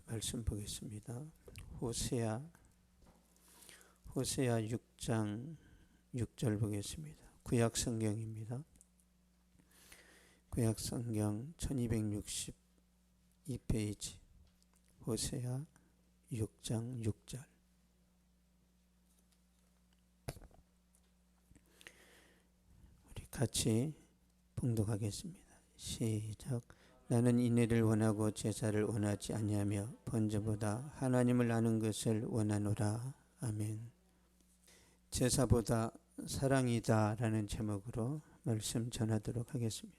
말씀 보겠습니다. 호세아 6장 6절 보겠습니다. 구약 성경입니다. 구약 성경 1262페이지 호세아 6장 6절. 우리 같이 봉독하겠습니다. 시작. 나는 인애를 원하고 제사를 원하지 아니하며 번제보다 하나님을 아는 것을 원하노라. 아멘. 제사보다 사랑이다 라는 제목으로 말씀 전하도록 하겠습니다.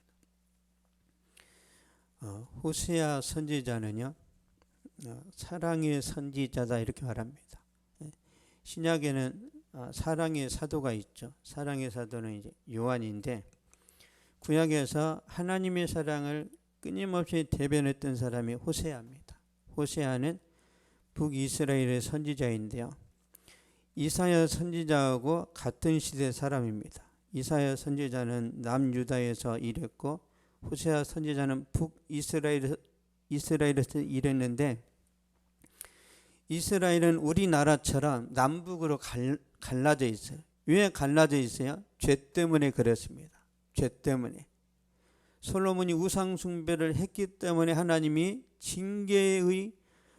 호세아 선지자는요, 사랑의 선지자다 이렇게 말합니다. 신약에는 사랑의 사도가 있죠. 사랑의 사도는 이제 요한인데, 구약에서 하나님의 사랑을 끊임없이 대변했던 사람이 호세아입니다. 호세아는 북이스라엘의 선지자인데요, 이사야 선지자하고 같은 시대 사람입니다. 이사야 선지자는 남유다에서 일했고 호세아 선지자는 북이스라엘에서 일했는데, 이스라엘은 우리나라처럼 남북으로 갈라져 있어요. 왜 갈라져 있어요? 죄 때문에 그렇습니다. 죄 때문에. 솔로몬이 우상 숭배를 했기 때문에 하나님이 징계의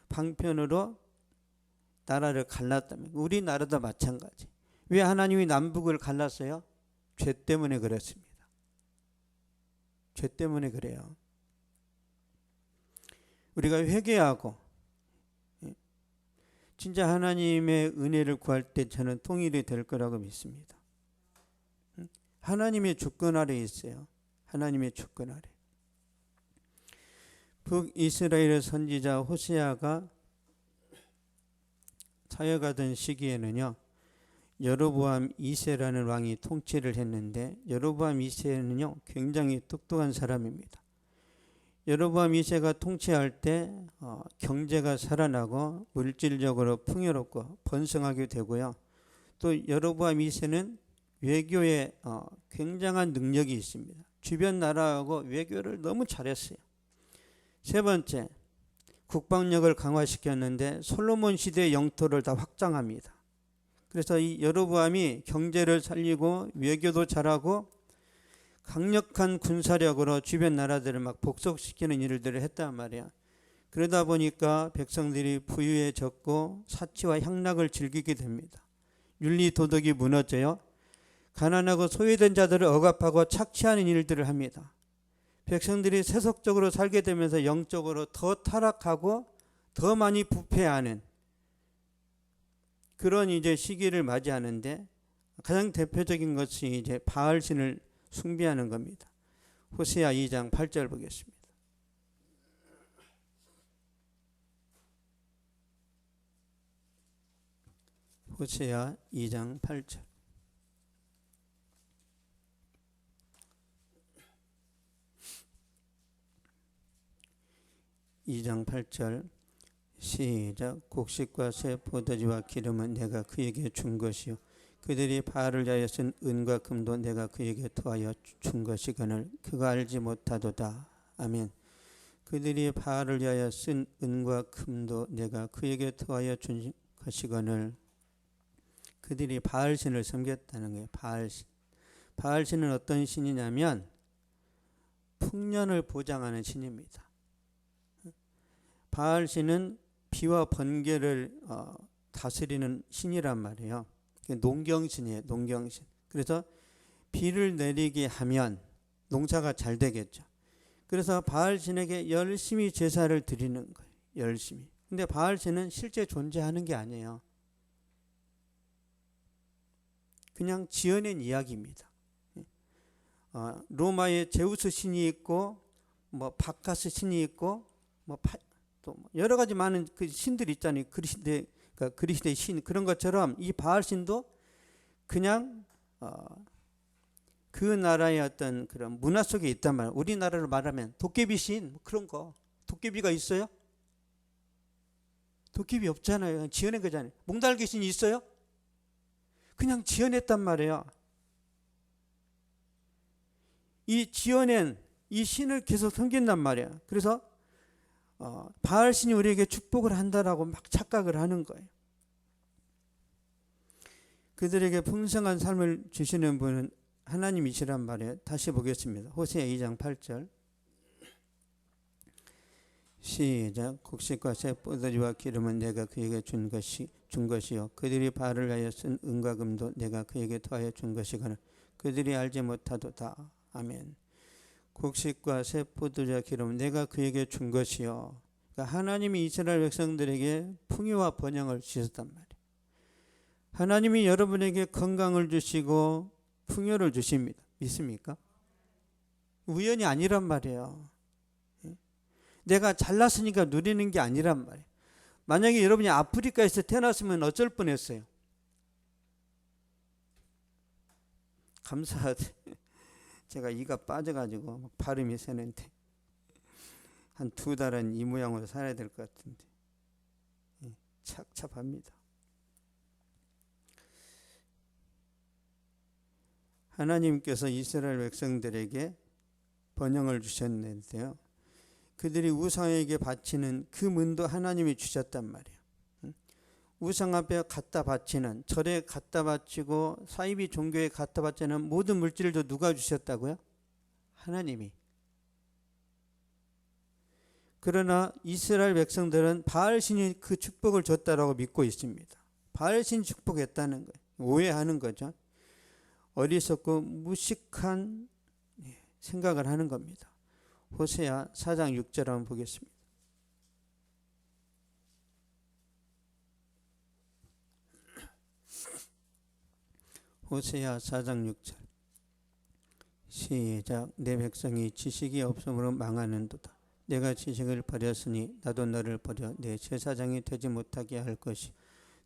방편으로 나라를 갈랐다면, 우리나라도 마찬가지. 왜 하나님이 남북을 갈랐어요? 죄 때문에 그렇습니다. 죄 때문에 그래요. 우리가 회개하고 진짜 하나님의 은혜를 구할 때 저는 통일이 될 거라고 믿습니다. 하나님의 주권 아래 있어요. 하나님의 주권 아래. 북이스라엘의 선지자 호세아가 사역하던 시기에는요, 여로보암 2세라는 왕이 통치를 했는데, 여로보암 2세는요 굉장히 똑똑한 사람입니다. 여로보암 2세가 통치할 때 경제가 살아나고 물질적으로 풍요롭고 번성하게 되고요, 또 여로보암 2세는 외교에 굉장한 능력이 있습니다. 주변 나라하고 외교를 너무 잘했어요. 세 번째, 국방력을 강화시켰는데 솔로몬 시대의 영토를 다 확장합니다. 그래서 이 여로보암이 경제를 살리고 외교도 잘하고 강력한 군사력으로 주변 나라들을 막 복속시키는 일들을 했단 말이야. 그러다 보니까 백성들이 부유해졌고 사치와 향락을 즐기게 됩니다. 윤리 도덕이 무너져요. 가난하고 소외된 자들을 억압하고 착취하는 일들을 합니다. 백성들이 세속적으로 살게 되면서 영적으로 더 타락하고 더 많이 부패하는 그런 이제 시기를 맞이하는데, 가장 대표적인 것이 이제 바알신을 숭배하는 겁니다. 호세아 2장 8절 보겠습니다. 호세아 2장 8절. (2장 8절) 시작. 곡식과 새 포도주와 기름은 내가 그에게 준 것이요 그들이 바알을 위하여 쓴 은과 금도 내가 그에게 토하여 준 것이거늘 그가 알지 못하도다. 아멘. 그들이 바알을 위하여 쓴 은과 금도 내가 그에게 토하여 준 것이거늘, 그들이 바알신을 섬겼다는 거예요. 바알신. 바알신은 어떤 신이냐면 풍년을 보장하는 신입니다. 바알신은 비와 번개를 다스리는 신이란 말이에요. 농경신이에요. 농경신. 그래서 비를 내리게 하면 농사가 잘 되겠죠. 그래서 바알신에게 열심히 제사를 드리는 거예요. 열심히. 근데 바알신은 실제 존재하는 게 아니에요. 그냥 지어낸 이야기입니다. 로마에 제우스 신이 있고 뭐 바카스 신이 있고 또 여러 가지 많은 그 신들이 있잖아요. 그리스도의 신, 그런 것처럼 이 바알신도 그냥 그 나라의 어떤 그런 문화 속에 있단 말이에요. 우리나라로 말하면 도깨비 신, 그런 거. 도깨비가 있어요? 도깨비 없잖아요. 지어낸 거잖아요. 몽달개 신이 있어요? 그냥 지어냈단 말이에요. 이 지어낸 이 신을 계속 섬긴단 말이야. 그래서 바알 신이 우리에게 축복을 한다라고 막 착각을 하는 거예요. 그들에게 풍성한 삶을 주시는 분은 하나님이시란 말이에요. 다시 보겠습니다. 호세아 2장 8절 시작. 곡식과 새 포도주와 기름은 내가 그에게 준 것이요 그들이 바알을 위하여 쓴 은과 금도 내가 그에게 더하여 준 것이거늘 그들이 알지 못하도다. 아멘. 곡식과 새 포도주와 기름은 내가 그에게 준 것이요. 그러니까 하나님이 이스라엘 백성들에게 풍요와 번영을 주셨단 말이에요. 하나님이 여러분에게 건강을 주시고 풍요를 주십니다. 믿습니까? 우연이 아니란 말이에요. 내가 잘났으니까 누리는 게 아니란 말이에요. 만약에 여러분이 아프리카에서 태어났으면 어쩔 뻔했어요. 감사하게 제가 이가 빠져가지고 발음이 새는데 한 2달은 이 모양으로 살아야 될 것 같은데 착잡합니다. 하나님께서 이스라엘 백성들에게 번영을 주셨는데요. 그들이 우상에게 바치는 그 문도 하나님이 주셨단 말이에요. 우상 앞에 갖다 바치는, 절에 갖다 바치고 사이비 종교에 갖다 바치는 모든 물질도 누가 주셨다고요? 하나님이. 그러나 이스라엘 백성들은 바알 신이 그 축복을 줬다라고 믿고 있습니다. 바알 신이 축복했다는 거예요. 오해하는 거죠. 어리석고 무식한 생각을 하는 겁니다. 호세아 4장 6절 한번 보겠습니다. 호세아 4장 6절 시작. 내 백성이 지식이 없으므로 망하는도다. 내가 지식을 버렸으니 나도 너를 버려 내 제사장이 되지 못하게 할 것이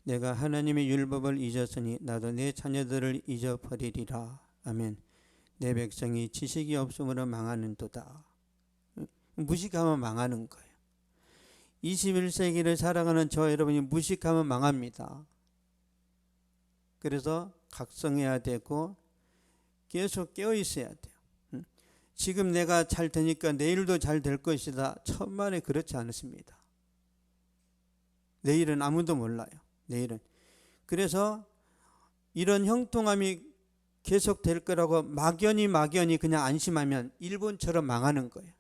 내가 하나님의 율법을 잊었으니 나도 내 자녀들을 잊어버리리라. 아멘. 내 백성이 지식이 없으므로 망하는도다. 무식하면 망하는 거예요. 21세기를 살아가는 저 여러분이 무식하면 망합니다. 그래서 각성해야 되고 계속 깨어 있어야 돼요. 지금 내가 잘 되니까 내일도 잘 될 것이다. 천만에 그렇지 않습니다. 내일은 아무도 몰라요. 내일은. 그래서 이런 형통함이 계속 될 거라고 막연히 그냥 안심하면 일본처럼 망하는 거예요.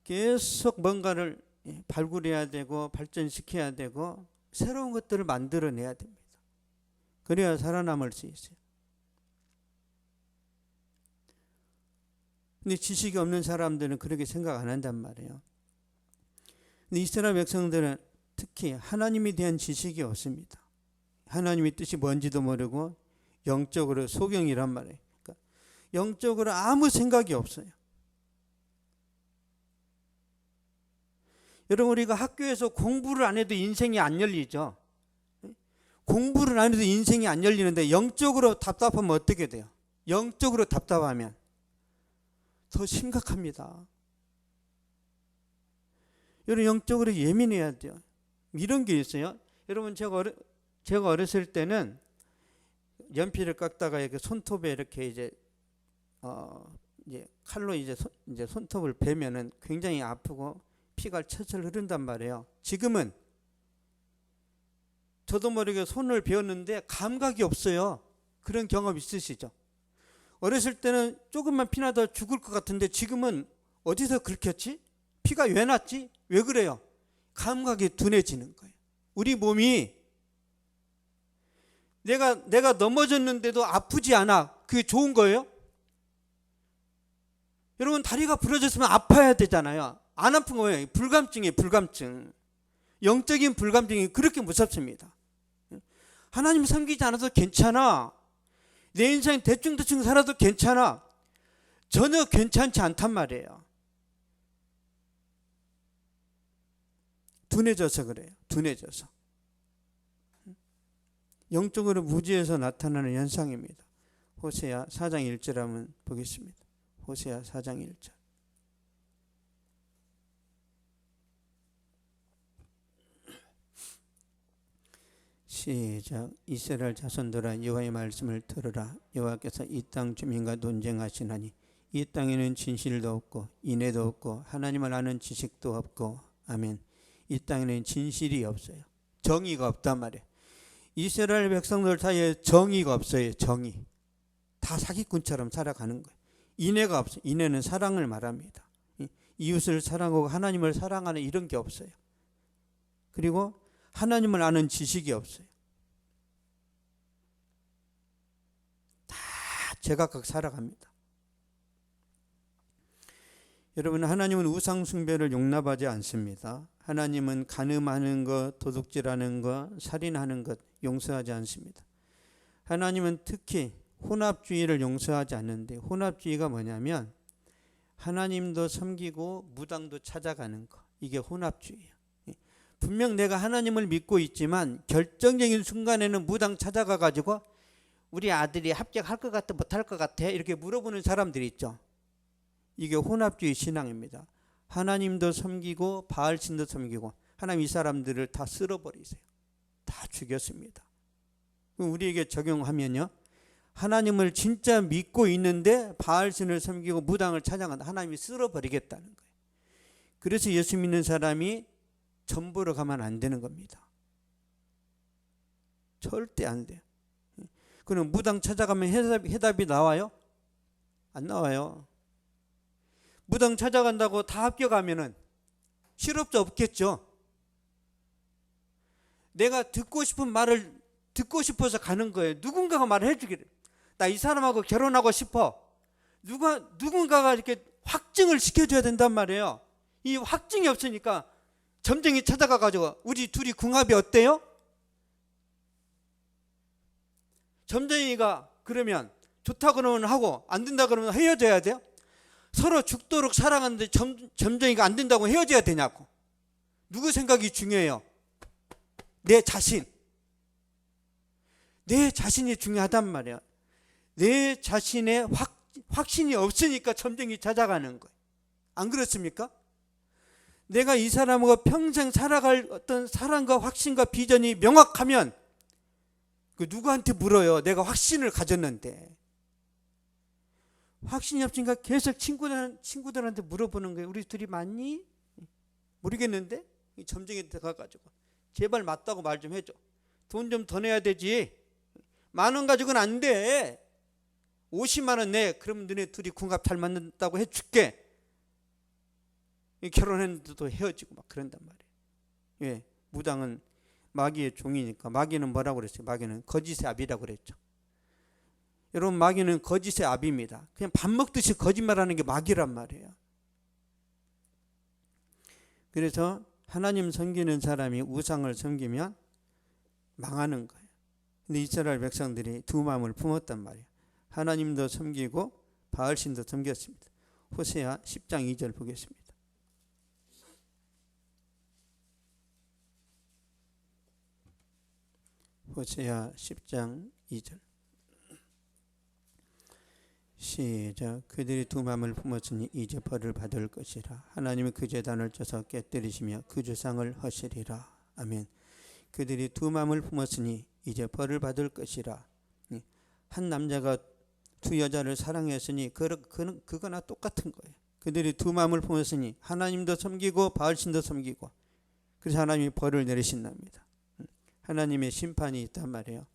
계속 뭔가를 발굴해야 되고 발전시켜야 되고 새로운 것들을 만들어내야 됩니다. 그래야 살아남을 수 있어요. 근데 지식이 없는 사람들은 그렇게 생각 안 한단 말이에요. 근데 이스라엘 백성들은 특히 하나님에 대한 지식이 없습니다. 하나님의 뜻이 뭔지도 모르고 영적으로 소경이란 말이에요. 그러니까 영적으로 아무 생각이 없어요. 여러분 우리가 학교에서 공부를 안 해도 인생이 안 열리죠. 공부를 안 해도 인생이 안 열리는데 영적으로 답답하면 어떻게 돼요? 영적으로 답답하면 더 심각합니다. 여러분 영적으로 예민해야 돼요. 이런 게 있어요. 여러분 제가 어렸을 때는 연필을 깎다가 이렇게 손톱에 이렇게 이제 칼로 이제 손톱을 베면은 굉장히 아프고 피가 철철 흐른단 말이에요. 지금은 저도 모르게 손을 베었는데 감각이 없어요. 그런 경험 있으시죠? 어렸을 때는 조금만 피나다 죽을 것 같은데 지금은 어디서 긁혔지? 피가 왜 났지? 왜 그래요? 감각이 둔해지는 거예요. 우리 몸이 내가 넘어졌는데도 아프지 않아. 그게 좋은 거예요? 여러분 다리가 부러졌으면 아파야 되잖아요. 안 아픈 거예요. 불감증이에요. 불감증. 영적인 불감증이 그렇게 무섭습니다. 하나님 섬기지 않아도 괜찮아. 내 인생 대충 살아도 괜찮아. 전혀 괜찮지 않단 말이에요. 둔해져서 그래요. 둔해져서. 영적으로 무지해서 나타나는 현상입니다. 호세아 4장 1절 한번 보겠습니다. 호세아 4장 1절. 시작. 이스라엘 자손들아 여호와의 말씀을 들으라. 여호와께서 이 땅 주민과 논쟁하시나니 이 땅에는 진실도 없고 인애도 없고 하나님을 아는 지식도 없고 아멘. 이 땅에는 진실이 없어요. 정의가 없단 말이에요. 이스라엘 백성들 사이에 정의가 없어요. 정의. 다 사기꾼처럼 살아가는 거예요. 인애가 없어요. 인애는 사랑을 말합니다. 이웃을 사랑하고 하나님을 사랑하는 이런 게 없어요. 그리고 하나님을 아는 지식이 없어요. 다 제각각 살아갑니다. 여러분, 하나님은 우상 숭배를 용납하지 않습니다. 하나님은 간음하는 것, 도둑질하는 것, 살인하는 것 용서하지 않습니다. 하나님은 특히 혼합주의를 용서하지 않는데, 혼합주의가 뭐냐면 하나님도 섬기고 무당도 찾아가는 거, 이게 혼합주의예요. 분명 내가 하나님을 믿고 있지만 결정적인 순간에는 무당 찾아가 가지고 우리 아들이 합격할 것 같아 못할 것 같아 이렇게 물어보는 사람들이 있죠. 이게 혼합주의 신앙입니다. 하나님도 섬기고 바알신도 섬기고 하나님 이 사람들을 다 쓸어버리세요. 다 죽였습니다. 우리에게 적용하면요, 하나님을 진짜 믿고 있는데 바알신을 섬기고 무당을 찾아간다. 하나님이 쓸어버리겠다는 거예요. 그래서 예수 믿는 사람이 전보로 가면 안 되는 겁니다. 절대 안 돼요. 그럼 무당 찾아가면 해답이 나와요? 안 나와요. 무당 찾아간다고 다 합격하면은 실업자 없겠죠. 내가 듣고 싶은 말을 듣고 싶어서 가는 거예요. 누군가가 말을 해주기를. 나 이 사람하고 결혼하고 싶어. 누군가가 이렇게 확증을 시켜줘야 된단 말이에요. 이 확증이 없으니까 점쟁이 찾아가가지고 우리 둘이 궁합이 어때요? 점쟁이가 그러면 좋다 그러면 하고 안 된다 그러면 헤어져야 돼요? 서로 죽도록 사랑하는데 점쟁이가 안 된다고 헤어져야 되냐고. 누구 생각이 중요해요? 내 자신. 내 자신이 중요하단 말이야. 내 자신의 확신이 없으니까 점쟁이 찾아가는 거예요. 안 그렇습니까? 내가 이 사람하고 평생 살아갈 어떤 사랑과 확신과 비전이 명확하면 그 누구한테 물어요? 내가 확신을 가졌는데. 확신이 없으니까 계속 친구들한테 물어보는 거예요. 우리 둘이 맞니? 모르겠는데? 점쟁이한테 가가지고 제발 맞다고 말 좀 해줘. 돈 좀 더 내야 되지. 10,000원 가지고는 안 돼. 50만 원 내. 그러면 너네 둘이 궁합 잘 맞는다고 해줄게. 결혼했는데도 헤어지고 막 그런단 말이에요. 왜? 무당은 마귀의 종이니까. 마귀는 뭐라고 그랬어요? 마귀는 거짓의 압이라고 그랬죠. 여러분, 마귀는 거짓의 압입니다. 그냥 밥 먹듯이 거짓말하는 게 마귀란 말이에요. 그래서 하나님 섬기는 사람이 우상을 섬기면 망하는 거예요. 근데 이스라엘 백성들이 두 마음을 품었단 말이에요. 하나님도 섬기고 바알신도 섬겼습니다. 호세아 10장 2절 보겠습니다. 호세아 10장 2절 시작. 그들이 두 마음을 품었으니 이제 벌을 받을 것이라. 하나님이 그 제단을 쳐서 깨뜨리시며 그 주상을 허시리라. 아멘. 그들이 두 마음을 품었으니 이제 벌을 받을 것이라. 한 남자가 두 여자를 사랑했으니 그거나 똑같은 거예요. 그들이 두 마음을 품었으니 하나님도 섬기고 바알신도 섬기고, 그래서 하나님이 벌을 내리신답니다. 하나님의 심판이 있단 말이에요.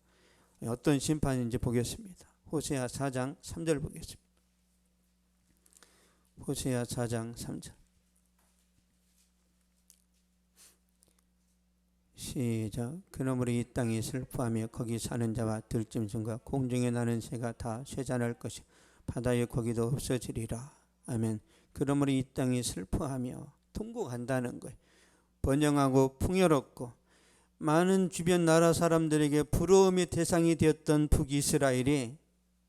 어떤 심판인지 보겠습니다. 호세아 4장 3절 보겠습니다. 호세아 4장 3절 시작. 그러므로 이 땅이 슬퍼하며 거기 사는 자와 들짐승과 공중에 나는 새가 다 쇠잔할 것이 바다의 고기도 없어지리라. 아멘. 그러므로 이 땅이 슬퍼하며 통곡한다는 거예요. 번영하고 풍요롭고 많은 주변 나라 사람들에게 부러움의 대상이 되었던 북이스라엘이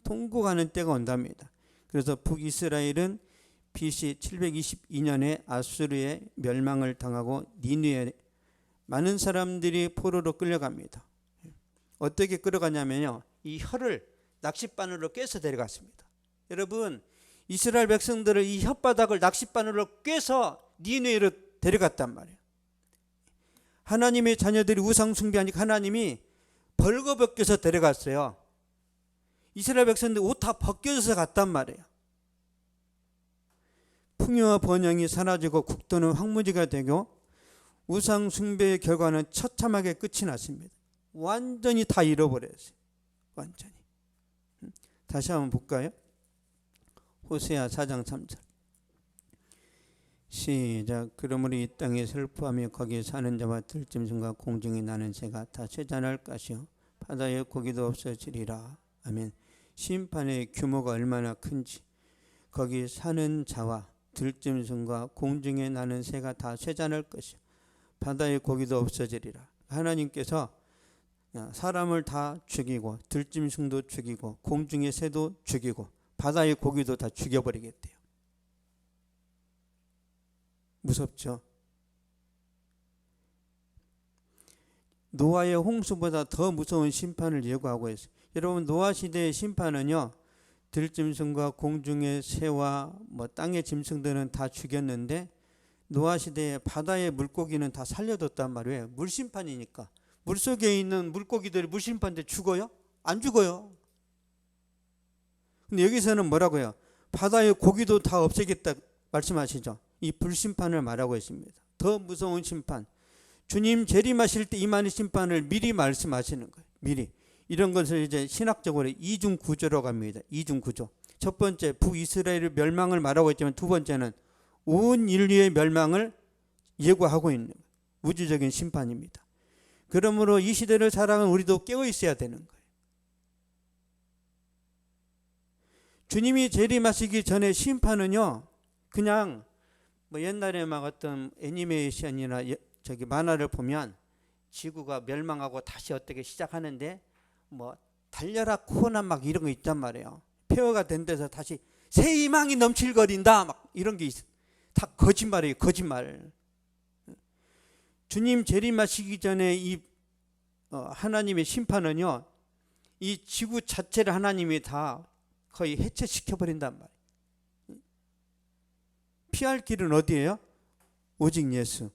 통곡하는 때가 온답니다. 그래서 북이스라엘은 BC 722년에 아수르의 멸망을 당하고 니느웨 많은 사람들이 포로로 끌려갑니다. 어떻게 끌어가냐면요, 이 혀를 낚싯바늘로 꿰서 데려갔습니다. 여러분, 이스라엘 백성들을 이 혓바닥을 낚싯바늘로 꿰서 니느웨로 데려갔단 말이에요. 하나님의 자녀들이 우상 숭배하니까 하나님이 벌거벗겨서 데려갔어요. 이스라엘 백성들 옷 다 벗겨져서 갔단 말이에요. 풍요와 번영이 사라지고 국토는 황무지가 되고 우상 숭배의 결과는 처참하게 끝이 났습니다. 완전히 다 잃어버렸어요. 완전히. 다시 한번 볼까요? 호세아 4장 3절 시작. 그러므로 이 땅에 슬퍼하며 거기 사는 자와 들짐승과 공중에 나는 새가 다 쇠잔할 것이요 바다에 고기도 없어지리라. 아멘. 심판의 규모가 얼마나 큰지, 거기 사는 자와 들짐승과 공중에 나는 새가 다 쇠잔할 것이요 바다의 고기도 없어지리라. 하나님께서 사람을 다 죽이고 들짐승도 죽이고 공중의 새도 죽이고 바다의 고기도 다 죽여버리겠대요. 무섭죠? 노아의 홍수보다 더 무서운 심판을 예고하고 있어요. 여러분, 노아 시대의 심판은요, 들짐승과 공중의 새와 땅의 짐승들은 다 죽였는데 노아 시대에 바다의 물고기는 다 살려뒀단 말이에요. 물심판이니까. 물속에 있는 물고기들이 물심판 때 죽어요? 안 죽어요. 근데 여기서는 뭐라고요? 바다의 고기도 다 없애겠다 말씀하시죠. 이 불심판을 말하고 있습니다. 더 무서운 심판. 주님 재림하실 때 임하는 심판을 미리 말씀하시는 거예요. 미리. 이런 것을 이제 신학적으로 이중구조라고 합니다. 이중구조. 첫 번째 북이스라엘의 멸망을 말하고 있지만 두 번째는 온 인류의 멸망을 예고하고 있는 거예요. 우주적인 심판입니다. 그러므로 이 시대를 살아가는 우리도 깨어 있어야 되는 거예요. 주님이 재림하시기 전에 심판은요, 그냥 옛날에 막 어떤 애니메이션이나 만화를 보면 지구가 멸망하고 다시 어떻게 시작하는데 달려라 코나 막 이런 거 있단 말이에요. 폐허가 된 데서 다시 새 희망이 넘칠거린다 막 이런 게 다 거짓말이에요. 거짓말. 주님 재림하시기 전에 이 하나님의 심판은요, 이 지구 자체를 하나님이 다 거의 해체시켜버린단 말이에요. 피할 길은 어디예요? 오직 예수.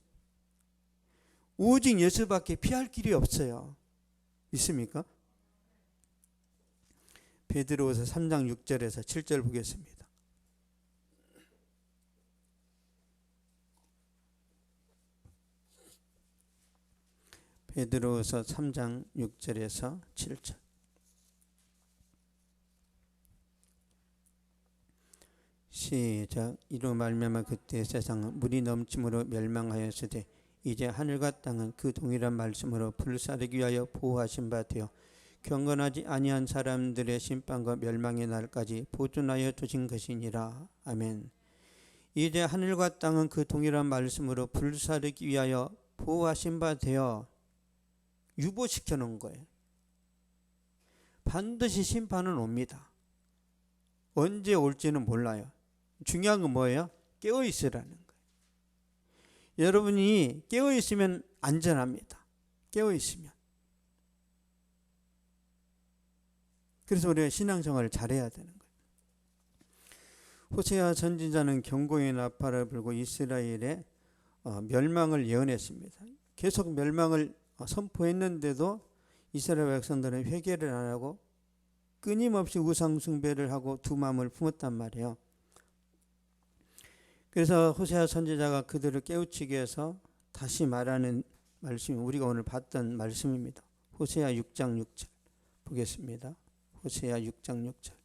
오직 예수밖에 피할 길이 없어요. 있습니까? 베드로후서 3장 6절에서 7절 보겠습니다. 베드로후서 3장 6절에서 7절. 시작. 이로 말미암아 그때 세상은 물이 넘침으로 멸망하였으되 이제 하늘과 땅은 그 동일한 말씀으로 불사르기 위하여 보호하신 바 되어 경건하지 아니한 사람들의 심판과 멸망의 날까지 보존하여 두신 것이니라. 아멘. 이제 하늘과 땅은 그 동일한 말씀으로 불사르기 위하여 보호하신 바 되어 유보시켜 놓은 거예요. 반드시 심판은 옵니다. 언제 올지는 몰라요. 중요한 건 뭐예요? 깨어 있으라는 거예요. 여러분이 깨어 있으면 안전합니다. 깨어 있으면. 그래서 우리가 신앙생활을 잘해야 되는 거예요. 호세아 선지자는 경고의 나팔을 불고 이스라엘의 멸망을 예언했습니다. 계속 멸망을 선포했는데도 이스라엘 백성들은 회개를 안 하고 끊임없이 우상 숭배를 하고 두 마음을 품었단 말이에요. 그래서 호세아 선지자가 그들을 깨우치기 위해서 다시 말하는 말씀이 우리가 오늘 봤던 말씀입니다. 호세아 6장 6절 보겠습니다. 호세아 6장 6절.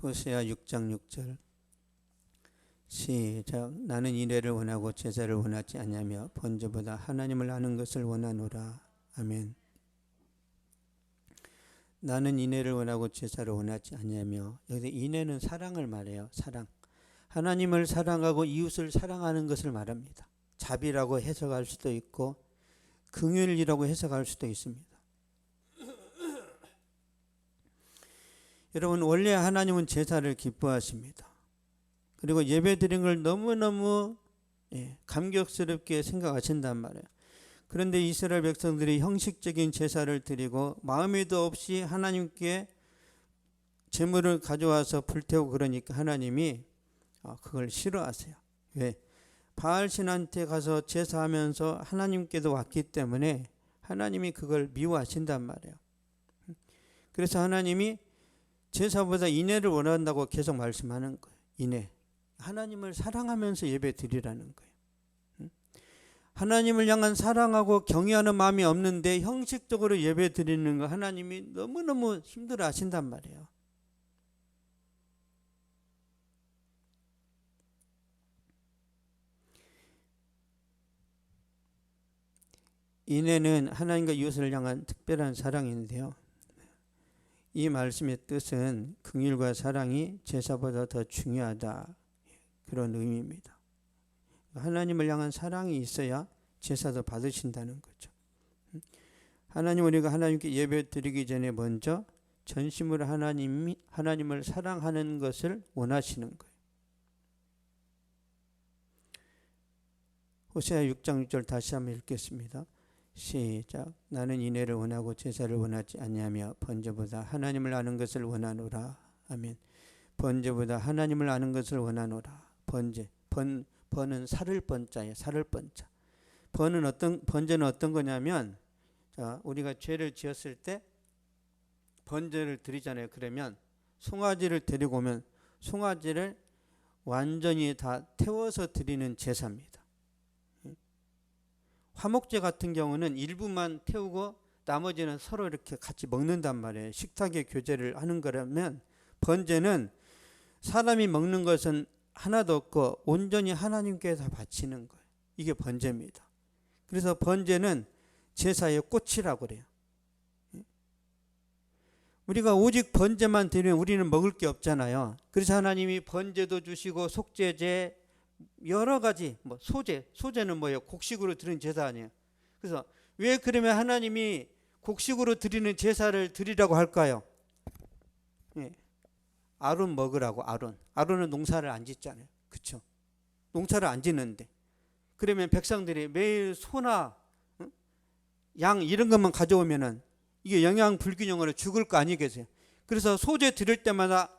호세아 6장 6절 시작. 나는 인애를 원하고 제사를 원하지 아니하며 번제보다 하나님을 아는 것을 원하노라. 아멘. 나는 인애를 원하고 제사를 원하지 아니하며, 여기 인애는 사랑을 말해요. 사랑. 하나님을 사랑하고 이웃을 사랑하는 것을 말합니다. 자비라고 해석할 수도 있고 긍휼이라고 해석할 수도 있습니다. 여러분, 원래 하나님은 제사를 기뻐하십니다. 그리고 예배드린 걸 너무너무 감격스럽게 생각하신단 말이에요. 그런데 이스라엘 백성들이 형식적인 제사를 드리고 마음에도 없이 하나님께 제물을 가져와서 불태우고 그러니까 하나님이 그걸 싫어하세요. 왜? 바알 신한테 가서 제사하면서 하나님께도 왔기 때문에 하나님이 그걸 미워하신단 말이에요. 그래서 하나님이 제사보다 인애를 원한다고 계속 말씀하는 거예요. 인애. 하나님을 사랑하면서 예배 드리라는 거예요. 하나님을 향한 사랑하고 경외하는 마음이 없는데 형식적으로 예배 드리는 거 하나님이 너무너무 힘들어 하신단 말이에요. 인애는 하나님과 이웃을 향한 특별한 사랑인데요. 이 말씀의 뜻은 긍휼과 사랑이 제사보다 더 중요하다, 그런 의미입니다. 하나님을 향한 사랑이 있어야 제사도 받으신다는 거죠. 하나님, 우리가 하나님께 예배 드리기 전에 먼저 전심으로 하나님을 사랑하는 것을 원하시는 거예요. 호세아 6장 6절 다시 한번 읽겠습니다. 시작. 나는 인애를 원하고 제사를 원하지 아니하며 번제보다 하나님을 아는 것을 원하노라. 아멘. 번제보다 하나님을 아는 것을 원하노라. 번제. 번은 살을 번자예요. 살을 번자. 번제는 어떤 거냐면, 자, 우리가 죄를 지었을 때 번제를 드리잖아요. 그러면 송아지를 데리고 오면 송아지를 완전히 다 태워서 드리는 제사입니다. 화목제 같은 경우는 일부만 태우고 나머지는 서로 이렇게 같이 먹는단 말이에요. 식탁에 교제를 하는 거라면, 번제는 사람이 먹는 것은 하나도 없고 온전히 하나님께 다 바치는 거예요. 이게 번제입니다. 그래서 번제는 제사의 꽃이라고 그래요. 우리가 오직 번제만 드리면 우리는 먹을 게 없잖아요. 그래서 하나님이 번제도 주시고 속죄제, 여러 가지, 소제는 뭐예요? 곡식으로 드리는 제사 아니에요. 그래서 왜 그러면 하나님이 곡식으로 드리는 제사를 드리라고 할까요? 예. 아론 먹으라고. 아론은 농사를 안 짓잖아요. 그렇죠? 농사를 안 짓는데 그러면 백성들이 매일 소나 양 이런 것만 가져오면은 이게 영양 불균형으로 죽을 거 아니겠어요? 그래서 소제 드릴 때마다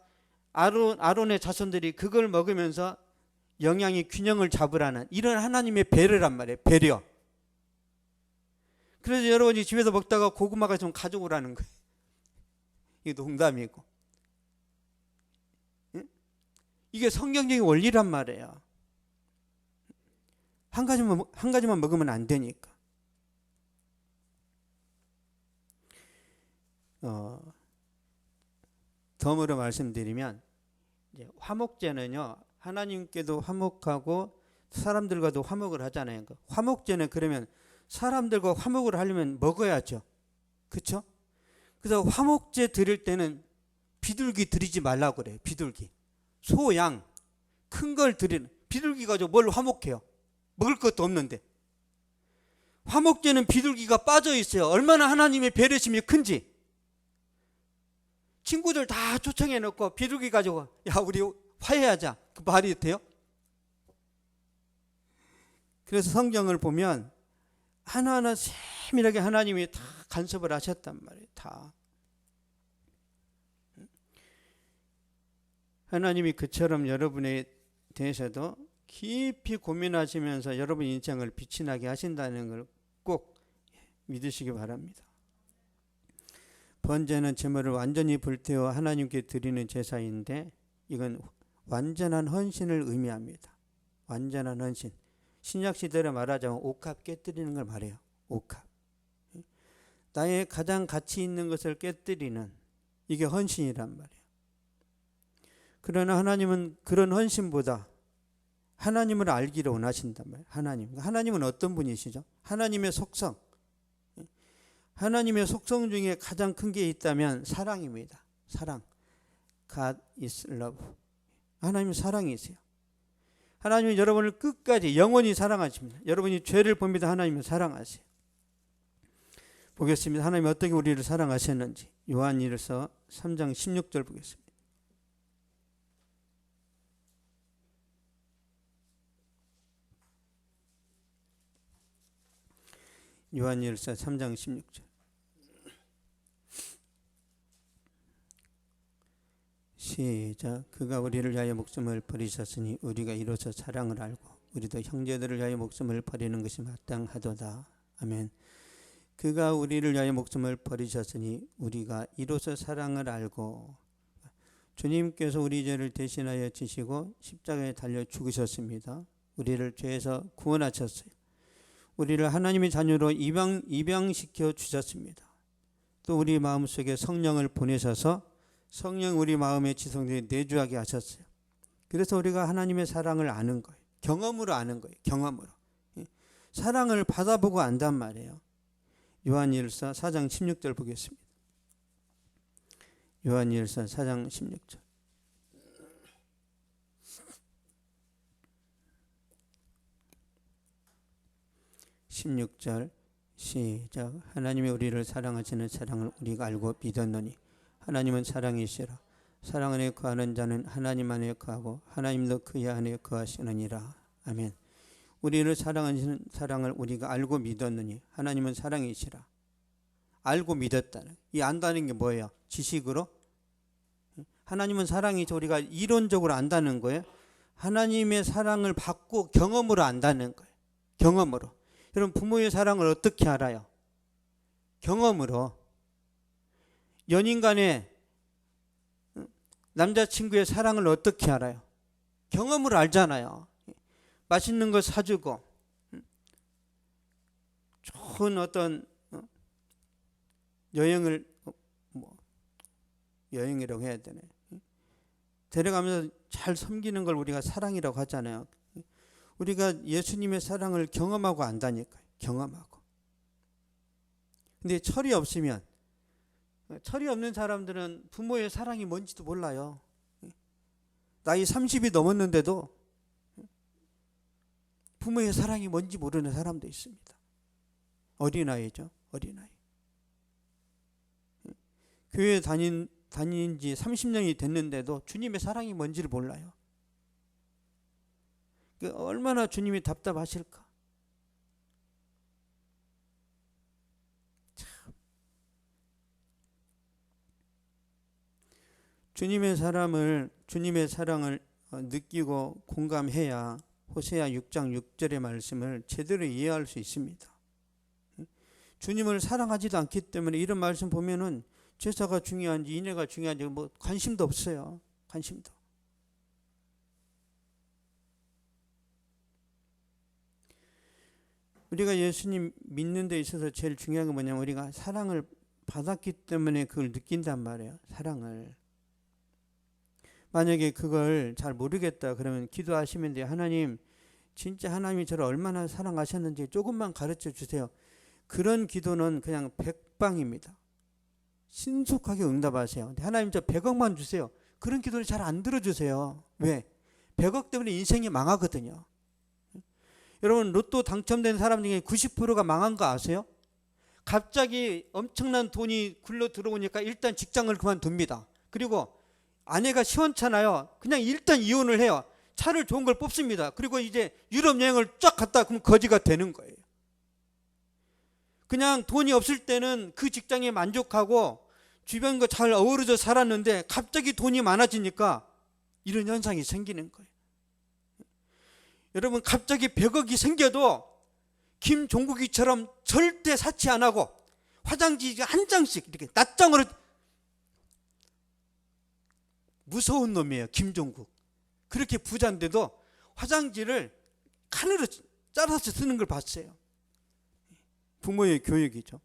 아론의 자손들이 그걸 먹으면서 영양의 균형을 잡으라는 이런 하나님의 배려란 말이에요. 배려. 그래서 여러분이 집에서 먹다가 고구마가 좀 가져오라는 거예요. 이게 농담이고. 이게 성경적인 원리란 말이에요. 한 가지만 먹으면 안 되니까. 덤으로 말씀드리면, 이제 화목제는요, 하나님께도 화목하고 사람들과도 화목을 하잖아요. 화목제는 그러면 사람들과 화목을 하려면 먹어야죠. 그렇죠? 그래서 화목제 드릴 때는 비둘기 드리지 말라고 그래요. 비둘기. 소, 양, 큰 걸 드리는. 비둘기 가지고 뭘 화목해요? 먹을 것도 없는데. 화목제는 비둘기가 빠져 있어요. 얼마나 하나님의 배려심이 큰지. 친구들 다 초청해 놓고 비둘기 가지고, 야, 우리 화해하자. 그 말이 돼요? 그래서 성경을 보면 하나하나 세밀하게 하나님이 다 간섭을 하셨단 말이에요. 다. 하나님이 그처럼 여러분에 대해서도 깊이 고민하시면서 여러분 인생을 빛이 나게 하신다는 걸 꼭 믿으시기 바랍니다. 번제는 제물을 완전히 불태워 하나님께 드리는 제사인데, 이건 완전한 헌신을 의미합니다. 완전한 헌신. 신약 시대로 말하자면 옥합 깨뜨리는 걸 말해요. 옥합. 나의 가장 가치 있는 것을 깨뜨리는, 이게 헌신이란 말이에요. 그러나 하나님은 그런 헌신보다 하나님을 알기를 원하신단 말이에요. 하나님은 어떤 분이시죠? 하나님의 속성. 하나님의 속성 중에 가장 큰 게 있다면 사랑입니다. 사랑. God is love. 하나님은 사랑이세요. 하나님은 여러분을 끝까지 영원히 사랑하십니다. 여러분이 죄를 봅니다. 하나님은 사랑하세요. 보겠습니다. 하나님이 어떻게 우리를 사랑하셨는지. 요한일서 3장 16절 보겠습니다. 요한일서 3장 16절. 시작. 그가 우리를 위하여 목숨을 버리셨으니 우리가 이로써 사랑을 알고 우리도 형제들을 위하여 목숨을 버리는 것이 마땅하도다. 아멘. 그가 우리를 위하여 목숨을 버리셨으니 우리가 이로써 사랑을 알고, 주님께서 우리 죄를 대신하여 지시고 십자가에 달려 죽으셨습니다. 우리를 죄에서 구원하셨어요. 우리를 하나님의 자녀로 입양시켜 주셨습니다. 또 우리 마음속에 성령을 보내셔서 성령 우리 마음에 지성되게 내주하게 하셨어요. 그래서 우리가 하나님의 사랑을 아는 거예요. 경험으로 아는 거예요. 경험으로. 사랑을 받아보고 안단 말이에요. 요한일서 4장 16절 보겠습니다. 요한일서 4장 16절. 16절 시작. 하나님이 우리를 사랑하시는 사랑을 우리가 알고 믿었노니 하나님은 사랑이시라. 사랑 안에 거하는 자는 하나님 안에 거하고 하나님도 그의 안에 거하시느니라. 아멘. 우리를 사랑하시는 사랑을 우리가 알고 믿었느니 하나님은 사랑이시라. 알고 믿었다는, 이 안다는 게 뭐예요? 지식으로? 하나님은 사랑이죠. 우리가 이론적으로 안다는 거예요. 하나님의 사랑을 받고 경험으로 안다는 거예요. 경험으로. 여러분, 부모의 사랑을 어떻게 알아요? 경험으로. 연인 간의 남자친구의 사랑을 어떻게 알아요? 경험으로 알잖아요. 맛있는 거 사주고 좋은 어떤 여행을 여행이라고 해야 되네. 데려가면서 잘 섬기는 걸 우리가 사랑이라고 하잖아요. 우리가 예수님의 사랑을 경험하고 안다니까요. 경험하고. 근데 철이 없으면, 철이 없는 사람들은 부모의 사랑이 뭔지도 몰라요. 나이 30이 넘었는데도 부모의 사랑이 뭔지 모르는 사람도 있습니다. 어린아이죠. 어린아이. 교회 다닌 지 30년이 됐는데도 주님의 사랑이 뭔지를 몰라요. 얼마나 주님이 답답하실까. 참. 주님의 사랑을 느끼고 공감해야 호세아 6장 6절의 말씀을 제대로 이해할 수 있습니다. 주님을 사랑하지도 않기 때문에 이런 말씀 보면은 제사가 중요한지 인애가 중요한지 뭐 관심도 없어요. 관심도. 우리가 예수님 믿는 데 있어서 제일 중요한 건 뭐냐면 우리가 사랑을 받았기 때문에 그걸 느낀단 말이에요. 사랑을. 만약에 그걸 잘 모르겠다 그러면 기도하시면 돼요. 하나님, 진짜 하나님이 저를 얼마나 사랑하셨는지 조금만 가르쳐 주세요. 그런 기도는 그냥 백방입니다. 신속하게 응답하세요. 근데 하나님 저 100억만 주세요. 그런 기도를 잘 안 들어주세요. 왜? 100억 때문에 인생이 망하거든요. 여러분, 로또 당첨된 사람 중에 90%가 망한 거 아세요? 갑자기 엄청난 돈이 굴러 들어오니까 일단 직장을 그만둡니다. 그리고 아내가 시원찮아요. 그냥 일단 이혼을 해요. 차를 좋은 걸 뽑습니다. 그리고 이제 유럽 여행을 쫙 갔다 그럼 거지가 되는 거예요. 그냥 돈이 없을 때는 그 직장에 만족하고 주변과 잘 어우러져 살았는데 갑자기 돈이 많아지니까 이런 현상이 생기는 거예요. 여러분, 갑자기 100억이 생겨도 김종국이처럼 절대 사치 안 하고 화장지 한 장씩 이렇게 낱장으로, 무서운 놈이에요. 김종국. 그렇게 부자인데도 화장지를 칸으로 잘라서 쓰는 걸 봤어요. 부모의 교육이죠.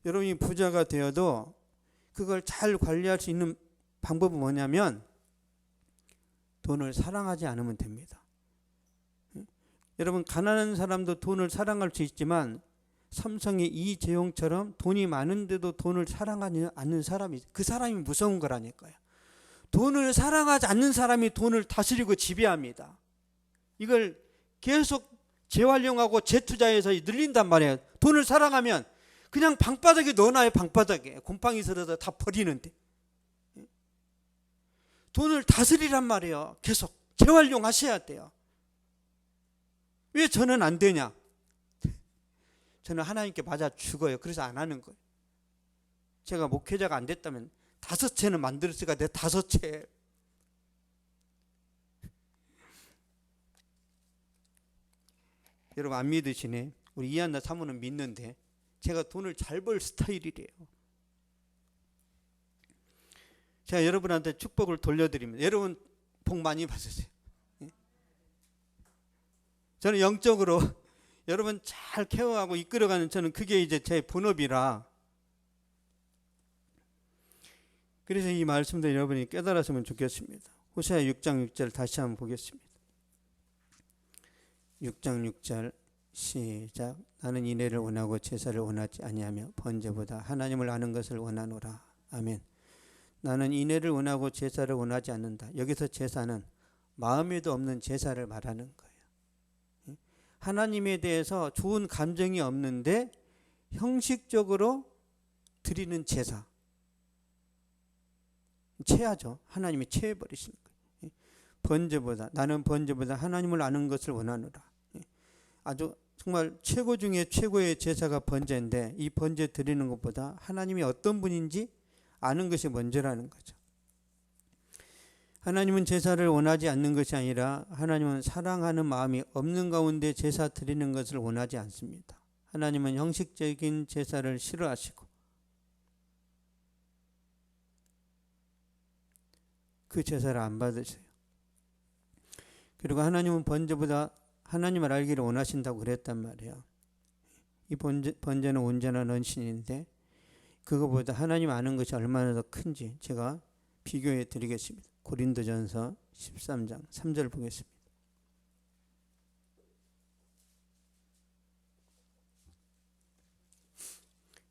여러분이 부자가 되어도 그걸 잘 관리할 수 있는 방법은 뭐냐면 돈을 사랑하지 않으면 됩니다. 여러분, 가난한 사람도 돈을 사랑할 수 있지만 삼성의 이재용처럼 돈이 많은데도 돈을 사랑하지 않는 사람이, 그 사람이 무서운 거라니까요. 돈을 사랑하지 않는 사람이 돈을 다스리고 지배합니다. 이걸 계속 재활용하고 재투자해서 늘린단 말이에요. 돈을 사랑하면 그냥 방바닥에 넣어놔요. 방바닥에 곰팡이 들어서 다 버리는데. 돈을 다스리란 말이에요. 계속 재활용하셔야 돼요. 왜 저는 안 되냐? 저는 하나님께 맞아 죽어요. 그래서 안 하는 거예요. 제가 목회자가 안 됐다면 5채는 만들었으니까 내 5채. 여러분, 안 믿으시네. 우리 이한나 사모는 믿는데 제가 돈을 잘 벌 스타일이래요. 제가 여러분한테 축복을 돌려드립니다. 여러분 복 많이 받으세요. 저는 영적으로 여러분 잘 케어하고 이끌어가는, 저는 그게 이제 제 본업이라, 그래서 이 말씀도 여러분이 깨달았으면 좋겠습니다. 호세아 6장 6절 다시 한번 보겠습니다. 6장 6절 시작. 나는 인애를 원하고 제사를 원하지 아니하며 번제보다 하나님을 아는 것을 원하노라. 아멘. 나는 인애를 원하고 제사를 원하지 않는다. 여기서 제사는 마음에도 없는 제사를 말하는 거예요. 하나님에 대해서 좋은 감정이 없는데 형식적으로 드리는 제사, 체하죠. 하나님이 체해버리시는 거예요. 번제보다, 나는 번제보다 하나님을 아는 것을 원하노라. 아주 정말 최고 중에 최고의 제사가 번제인데, 이 번제 드리는 것보다 하나님이 어떤 분인지 아는 것이 먼저라는 거죠. 하나님은 제사를 원하지 않는 것이 아니라 하나님은 사랑하는 마음이 없는 가운데 제사 드리는 것을 원하지 않습니다. 하나님은 형식적인 제사를 싫어하시고 그 제사를 안 받으세요. 그리고 하나님은 번제보다 하나님을 알기를 원하신다고 그랬단 말이에요. 이 번제는 온전한 헌신인데 그거보다 하나님 아는 것이 얼마나 더 큰지 제가 비교해 드리겠습니다. 고린도전서 13장 3절 보겠습니다.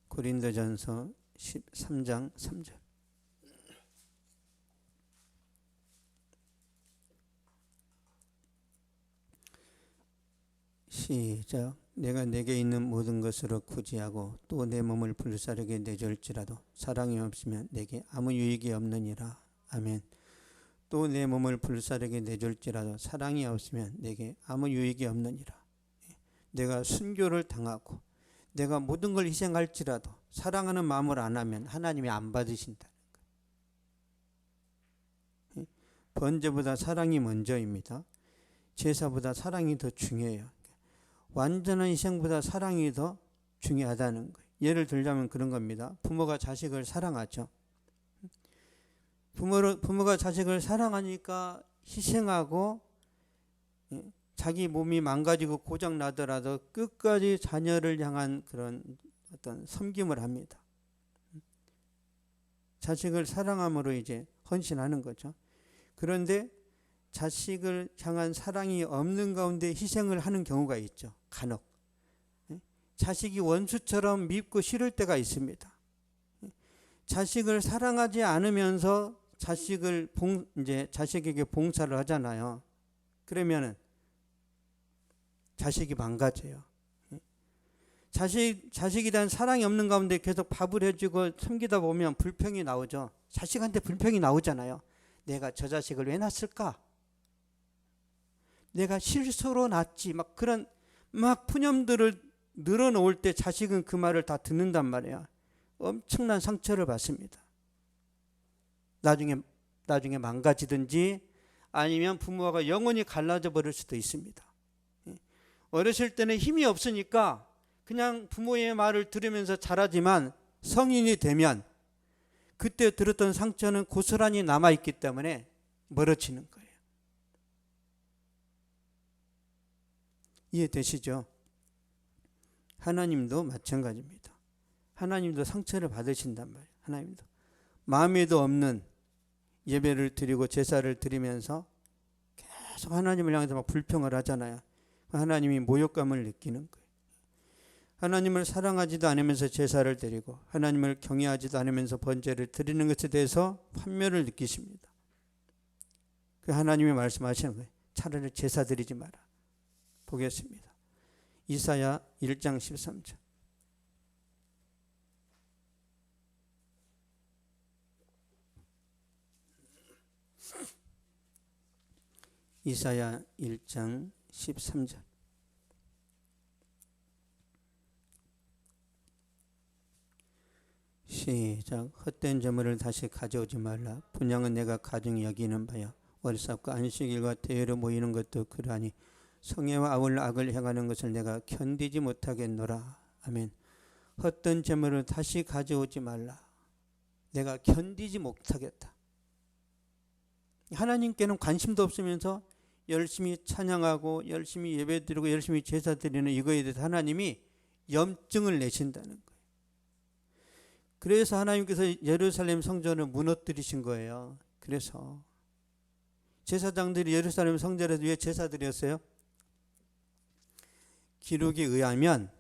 고린도전서 13장 3절. 시작. 내가 내게 있는 모든 것으로 구제하고 또 내 몸을 불사르게 내줄지라도 사랑이 없으면 내게 아무 유익이 없느니라. 아멘. 또 내 몸을 불사르게 내줄지라도 사랑이 없으면 내게 아무 유익이 없느니라. 내가 순교를 당하고 내가 모든 걸 희생할지라도 사랑하는 마음을 안 하면 하나님이 안 받으신다는 거예요. 번제보다 사랑이 먼저입니다. 제사보다 사랑이 더 중요해요. 완전한 희생보다 사랑이 더 중요하다는 거예요. 예를 들자면 그런 겁니다. 부모가 자식을 사랑하죠. 부모가 자식을 사랑하니까 희생하고 자기 몸이 망가지고 고장 나더라도 끝까지 자녀를 향한 그런 어떤 섬김을 합니다. 자식을 사랑함으로 이제 헌신하는 거죠. 그런데 자식을 향한 사랑이 없는 가운데 희생을 하는 경우가 있죠. 간혹 자식이 원수처럼 밉고 싫을 때가 있습니다. 자식을 사랑하지 않으면서 자식에게 봉사를 하잖아요. 그러면은 자식이 망가져요. 자식에 대한 사랑이 없는 가운데 계속 밥을 해주고 섬기다 보면 불평이 나오죠. 자식한테 불평이 나오잖아요. 내가 저 자식을 왜 낳았을까? 내가 실수로 낳았지. 막 그런 푸념들을 늘어놓을 때 자식은 그 말을 다 듣는단 말이에요. 엄청난 상처를 받습니다. 나중에 망가지든지 아니면 부모가 영원히 갈라져 버릴 수도 있습니다. 어렸을 때는 힘이 없으니까 그냥 부모의 말을 들으면서 자라지만 성인이 되면 그때 들었던 상처는 고스란히 남아있기 때문에 멀어지는 거예요. 이해되시죠? 하나님도 마찬가지입니다. 하나님도 상처를 받으신단 말이에요. 하나님도 마음에도 없는 예배를 드리고 제사를 드리면서 계속 하나님을 향해서 막 불평을 하잖아요. 하나님이 모욕감을 느끼는 거예요. 하나님을 사랑하지도 않으면서 제사를 드리고 하나님을 경외하지도 않으면서 번제를 드리는 것에 대해서 환멸을 느끼십니다. 그 하나님이 말씀하시는 거예요. 차라리 제사 드리지 마라. 보겠습니다. 이사야 1장 13절. 이사야 1장 13절. 시작. 헛된 재물을 다시 가져오지 말라. 분양은 내가 가증히 여기는 바야. 월삭과 안식일과 대회로 모이는 것도 그러하니 성애와 아울러 악을 행하는 것을 내가 견디지 못하겠노라. 아멘. 헛된 재물을 다시 가져오지 말라. 내가 견디지 못하겠다. 하나님께는 관심도 없으면서 열심히 찬양하고 열심히 예배드리고 열심히 제사드리는 이거에 대해서 하나님이 염증을 내신다는 거예요. 그래서 하나님께서 예루살렘 성전을 무너뜨리신 거예요. 그래서 제사장들이 예루살렘 성전에서 왜 제사 드렸어요? 기록에 의하면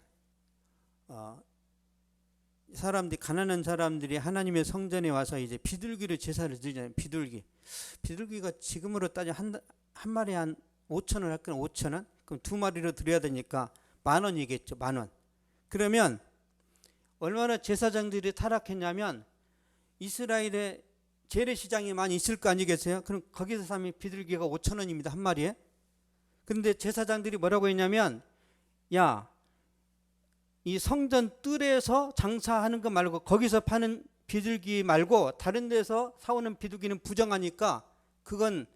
사람들이, 가난한 사람들이 하나님의 성전에 와서 이제 비둘기를 제사를 드리잖아요. 비둘기가 지금으로 따져 한 마리에 한 5,000원 할거는 5,000원? 그럼 2마리로 드려야 되니까 10,000원이겠죠. 10,000원. 그러면 얼마나 제사장들이 타락했냐면 이스라엘에 재래시장이 많이 있을 거 아니겠어요? 그럼 거기서 사면 비둘기가 5,000원입니다. 한 마리에. 그런데 제사장들이 뭐라고 했냐면, 야, 이 성전 뜰에서 장사하는 거 말고 거기서 파는 비둘기 말고 다른 데서 사오는 비둘기는 부정하니까 그건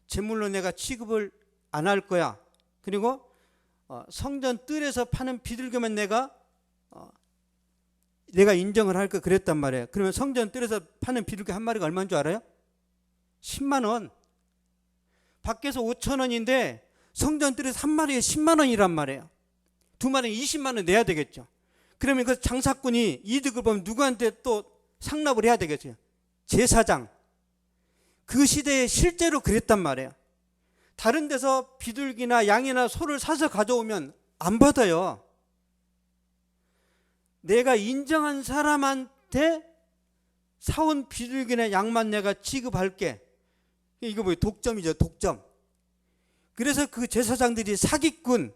제물로 내가 취급을 안 할 거야. 그리고 성전 뜰에서 파는 비둘기만 내가 인정을 할 거 그랬단 말이에요. 그러면 성전 뜰에서 파는 비둘기 한 마리가 얼마인 줄 알아요? 10만 원. 밖에서 5,000원인데 성전 뜰에서 한 마리에 10만 원이란 말이에요. 2마리에 20만 원 내야 되겠죠. 그러면 그 장사꾼이 이득을 보면 누구한테 또 상납을 해야 되겠어요? 제사장. 그 시대에 실제로 그랬단 말이에요. 다른 데서 비둘기나 양이나 소를 사서 가져오면 안 받아요. 내가 인정한 사람한테 사온 비둘기나 양만 내가 지급할게. 이거 뭐예요? 독점이죠, 독점. 그래서 그 제사장들이 사기꾼,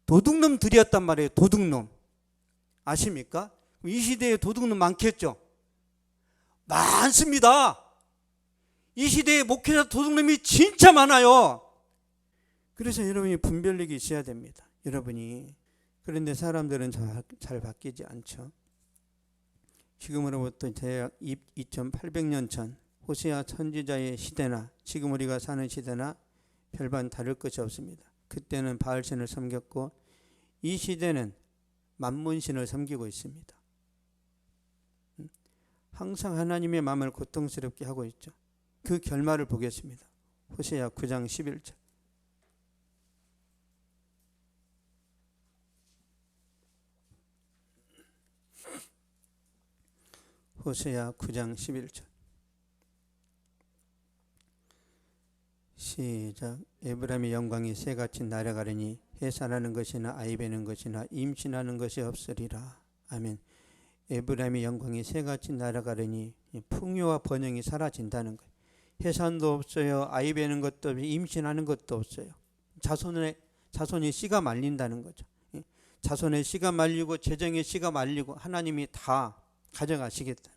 도둑놈들이었단 말이에요. 도둑놈. 아십니까? 이 시대에 도둑놈 많겠죠? 많습니다. 이 시대에 목회자 도둑놈이 진짜 많아요. 그래서 여러분이 분별력이 있어야 됩니다. 여러분이. 그런데 사람들은 잘 바뀌지 않죠. 지금으로부터 대략 2,800년 전 호세아 선지자의 시대나 지금 우리가 사는 시대나 별반 다를 것이 없습니다. 그때는 바알신을 섬겼고 이 시대는 만문신을 섬기고 있습니다. 항상 하나님의 마음을 고통스럽게 하고 있죠. 그 결말을 보겠습니다. 호세아 9장 11절. 호세아 9장 11절. 시작. 에브라임의 영광이 새같이 날아가려니 해산하는 것이나 아이 베는 것이나 임신하는 것이 없으리라. 아멘. 에브라임의 영광이 새같이 날아가려니 풍요와 번영이 사라진다는 거예요. 해산도 없어요. 아이 베는 것도 없어요. 임신하는 것도 없어요. 자손의 씨가 말린다는 거죠. 자손의 씨가 말리고 재정의 씨가 말리고 하나님이 다 가져가시겠다는 거예요.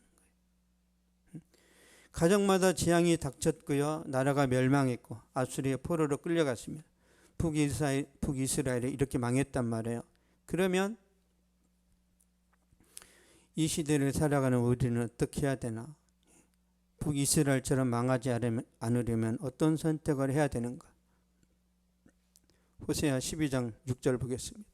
가정마다 재앙이 닥쳤고요. 나라가 멸망했고 아수리의 포로로 끌려갔습니다. 북이스라엘이 이렇게 망했단 말이에요. 그러면 이 시대를 살아가는 우리는 어떻게 해야 되나? 북이스라엘처럼 망하지 않으려면 어떤 선택을 해야 되는가? 호세아 12장 6절 보겠습니다.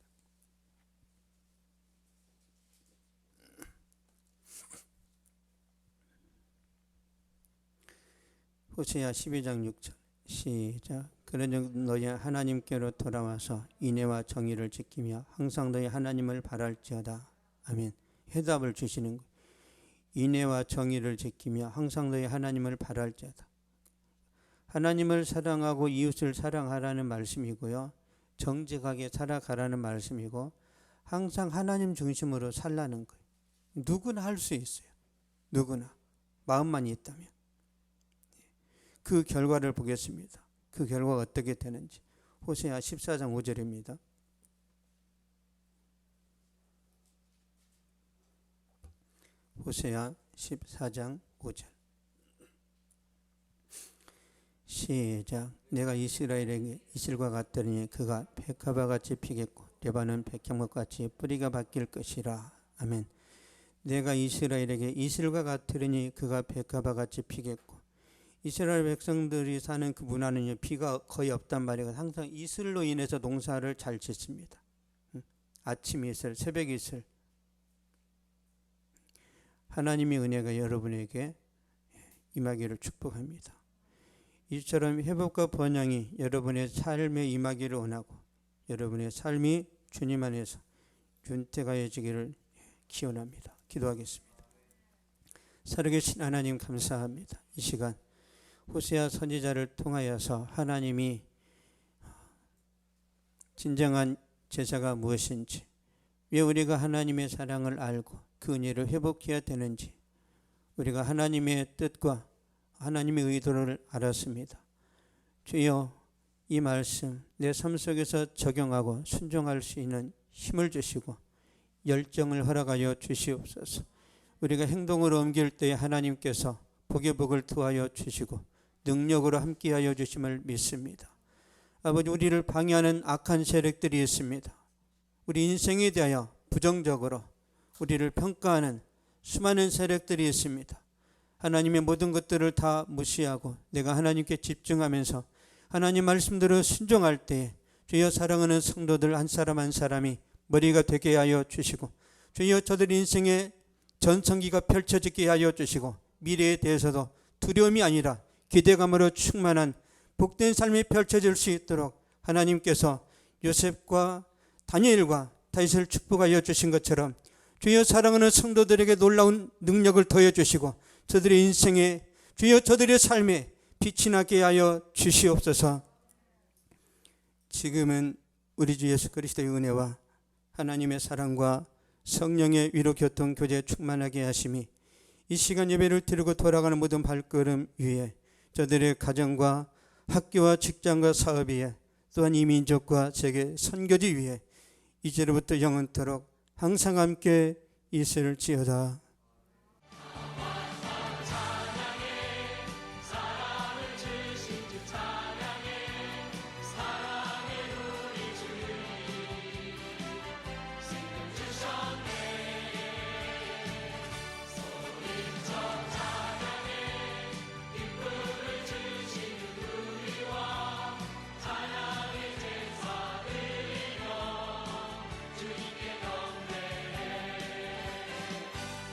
호세아 12장 6절. 시작. 그러므로 너희 하나님께로 돌아와서 인애와 정의를 지키며 항상 너희 하나님을 바랄지어다. 아멘. 해답을 주시는 거예요. 인애와 정의를 지키며 항상 너희 하나님을 바랄지어다. 하나님을 사랑하고 이웃을 사랑하라는 말씀이고요. 정직하게 살아가라는 말씀이고 항상 하나님 중심으로 살라는 거예요. 누구나 할 수 있어요. 누구나. 마음만 있다면. 그 결과를 보겠습니다. 그 결과가 어떻게 되는지. 호세아 14장 5절입니다. 호세아 14장 5절. 시작. 내가 이스라엘에게 이슬과 같더니 그가 백합화같이 피겠고 레바논 백향목같이 뿌리가 바뀔 것이라. 아멘. 내가 이스라엘에게 이슬과 같으니 그가 백합화같이 피겠고 이스라엘 백성들이 사는 그 문화는 비가 거의 없단 말이에요. 항상 이슬로 인해서 농사를 잘 짓습니다. 아침 이슬, 새벽 이슬. 하나님의 은혜가 여러분에게 임하기를 축복합니다. 이처럼 회복과 번영이 여러분의 삶에 임하기를 원하고 여러분의 삶이 주님 안에서 윤택하여지기를 기원합니다. 기도하겠습니다. 살아계신 하나님 감사합니다. 이 시간 호세아 선지자를 통하여서 하나님이 진정한 제사가 무엇인지, 왜 우리가 하나님의 사랑을 알고 그 은혜를 회복해야 되는지, 우리가 하나님의 뜻과 하나님의 의도를 알았습니다. 주여, 이 말씀 내 삶 속에서 적용하고 순종할 수 있는 힘을 주시고 열정을 허락하여 주시옵소서. 우리가 행동으로 옮길 때에 하나님께서 복의 복을 더하여 주시고 능력으로 함께하여 주심을 믿습니다. 아버지, 우리를 방해하는 악한 세력들이 있습니다. 우리 인생에 대하여 부정적으로 우리를 평가하는 수많은 세력들이 있습니다. 하나님의 모든 것들을 다 무시하고 내가 하나님께 집중하면서 하나님 말씀대로 순종할 때에 주여, 사랑하는 성도들 한 사람 한 사람이 머리가 되게 하여 주시고 주여, 저들 인생의 전성기가 펼쳐지게 하여 주시고 미래에 대해서도 두려움이 아니라 기대감으로 충만한 복된 삶이 펼쳐질 수 있도록 하나님께서 요셉과 다니엘과 다윗을 축복하여 주신 것처럼 주여, 사랑하는 성도들에게 놀라운 능력을 더해 주시고 저들의 인생에 주여, 저들의 삶에 빛이 나게 하여 주시옵소서. 지금은 우리 주 예수 그리스도의 은혜와 하나님의 사랑과 성령의 위로 교통 교제 충만하게 하심이 이 시간 예배를 드리고 돌아가는 모든 발걸음 위에 저들의 가정과 학교와 직장과 사업 위에 또한 이 민족과 세계 선교지 위에 이제로부터 영원토록 항상 함께 있을지어다.